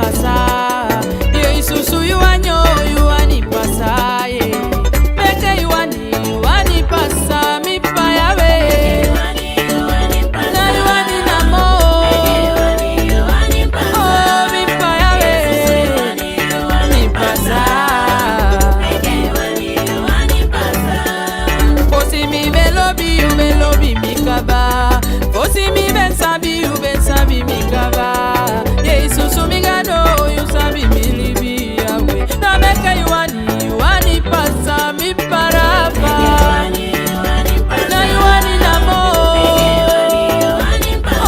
pasa. Ye isusu yuanyo yuani pasa ye. Peke yuani pasa mi pa yawe. Na yuani namo. Oh mi pa yawe. Mi pasa. Fosi mi velobi mi kaba. Fosi mi bensabi mi kaba. Ye isusu mi gado you sabi mi libi yawe. Na meke yuani pasa mi parafa. Na yuani namo.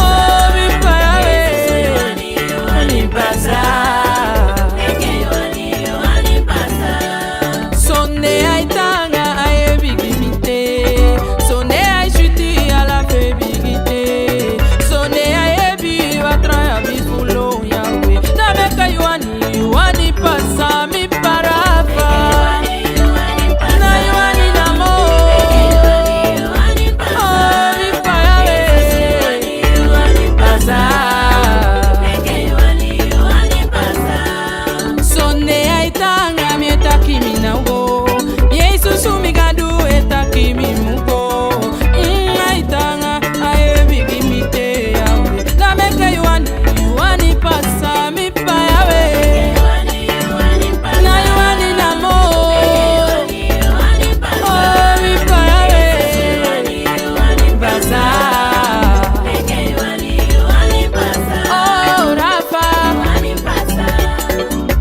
Oh mi pa yawe. Mi pasa. Sonne aitanga aye bigimite. Sonne ay chuti ala fe bigite. Sonne aye bi watra ya bi fulo yawe. Na meka yuani pasa mi parafa. Na yuani namo. Oh mi pa yawe. Pasa. Sonne aitanga mi etakimi na ugo. Ye isusu mi gadu etakimi mugo. Aitanga aye bigimite yawe. Na meke yuani pasa mi pa yawe. Na yuani namo. Oh mi pa yawe. Pasa. Oh Rafa.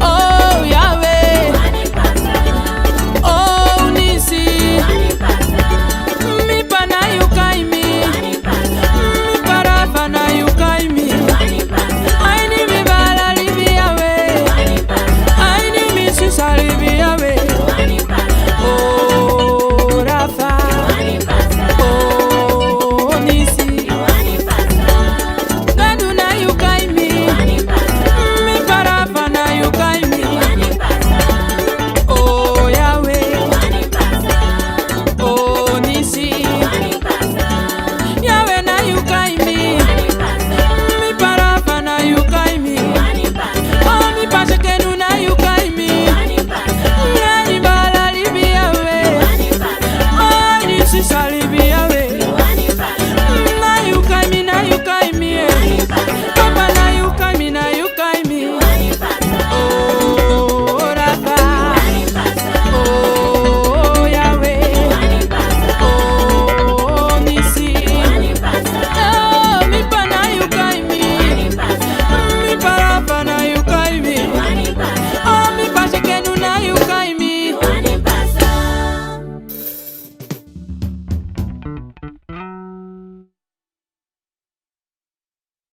Oh Yahweh. Oh Nisi. Mi pana yukaimi. Mi parafa na yukaimi. Aini mi bala libi yawe. Aini mi susa libi yawe. Oh Rafa. Oh Nisi. Gadu na yukaimi. Mi parafa na yukaimi. Oh Yahweh. Oh Nisi. Yahweh na yukaimi. Mi parafa na yukaimi. Oh mi pashekenu na yukaimi. Ngani bala libi yawe. Oh ni sisa